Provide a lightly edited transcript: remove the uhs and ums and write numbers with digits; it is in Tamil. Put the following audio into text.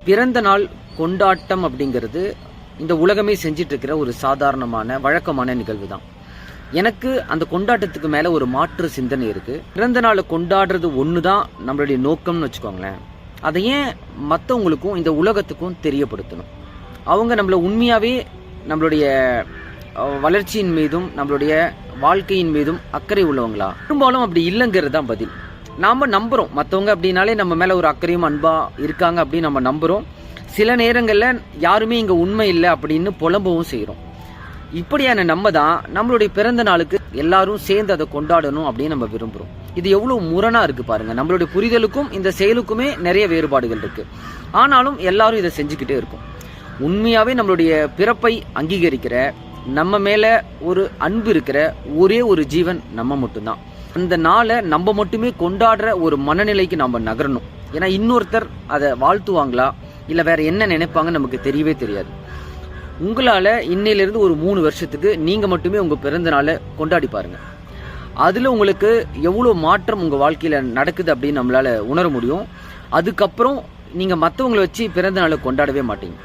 பிறந்த நாள் கொண்டாட்டம் அப்படிங்கிறது இந்த உலகமே செஞ்சிட்டு இருக்கிற ஒரு சாதாரணமான வழக்கமான நிகழ்வு தான். எனக்கு அந்த கொண்டாட்டத்துக்கு மேல ஒரு மாற்று சிந்தனை இருக்கு. பிறந்த நாளை கொண்டாடுறது ஒண்ணுதான் நம்மளுடைய நோக்கம்னு வச்சுக்கோங்களேன். அதை ஏன் மற்றவங்களுக்கும் இந்த உலகத்துக்கும் தெரியப்படுத்தணும்? அவங்க நம்மள உண்மையாவே நம்மளுடைய வளர்ச்சியின் மீதும் நம்மளுடைய வாழ்க்கையின் மீதும் அக்கறை உள்ளவங்களா? பெரும்பாலும் அப்படி இல்லைங்கிறது தான் பதில். நாம நம்புறோம் மற்றவங்க அப்படின்னாலே நம்ம மேல ஒரு அக்கறையும் அன்பா இருக்காங்க அப்படின்னு நம்ம நம்புறோம். சில நேரங்கள்ல யாருமே இங்க உண்மை இல்லை அப்படின்னு புலம்பவும் செய்யறோம். இப்படியான நம்ம தான் நம்மளுடைய பிறந்த நாளுக்கு எல்லாரும் சேர்ந்து அதை கொண்டாடணும் அப்படின்னு நம்ம விரும்புறோம். இது எவ்வளவு முரணா இருக்கு பாருங்க. நம்மளுடைய புரிதலுக்கும் இந்த செயலுக்குமே நிறைய வேறுபாடுகள் இருக்கு. ஆனாலும் எல்லாரும் இதை செஞ்சுக்கிட்டே இருக்கும். உண்மையாவே நம்மளுடைய பிறப்பை அங்கீகரிக்கிற, நம்ம மேல ஒரு அன்பு இருக்கிற ஒரே ஒரு ஜீவன் நம்ம மட்டும்தான். அந்த நாளை நம்ம மட்டுமே கொண்டாடுற ஒரு மனநிலைக்கு நம்ம நகரணும். ஏன்னா இன்னொருத்தர் அதை வாழ்த்துவாங்களா இல்ல வேற என்ன நினைப்பாங்கன்னு நமக்கு தெரியவே தெரியாது. உங்களால இன்னையிலிருந்து ஒரு 3 வருஷத்துக்கு நீங்க மட்டுமே உங்க பிறந்த நாளை கொண்டாடி பாருங்க. அதுல உங்களுக்கு எவ்வளவு மாற்றம் உங்க வாழ்க்கையில நடக்குது அப்படின்னு நம்மளால உணர முடியும். அதுக்கப்புறம் நீங்க மற்றவங்களை வச்சு பிறந்த நாளை கொண்டாடவே மாட்டீங்க.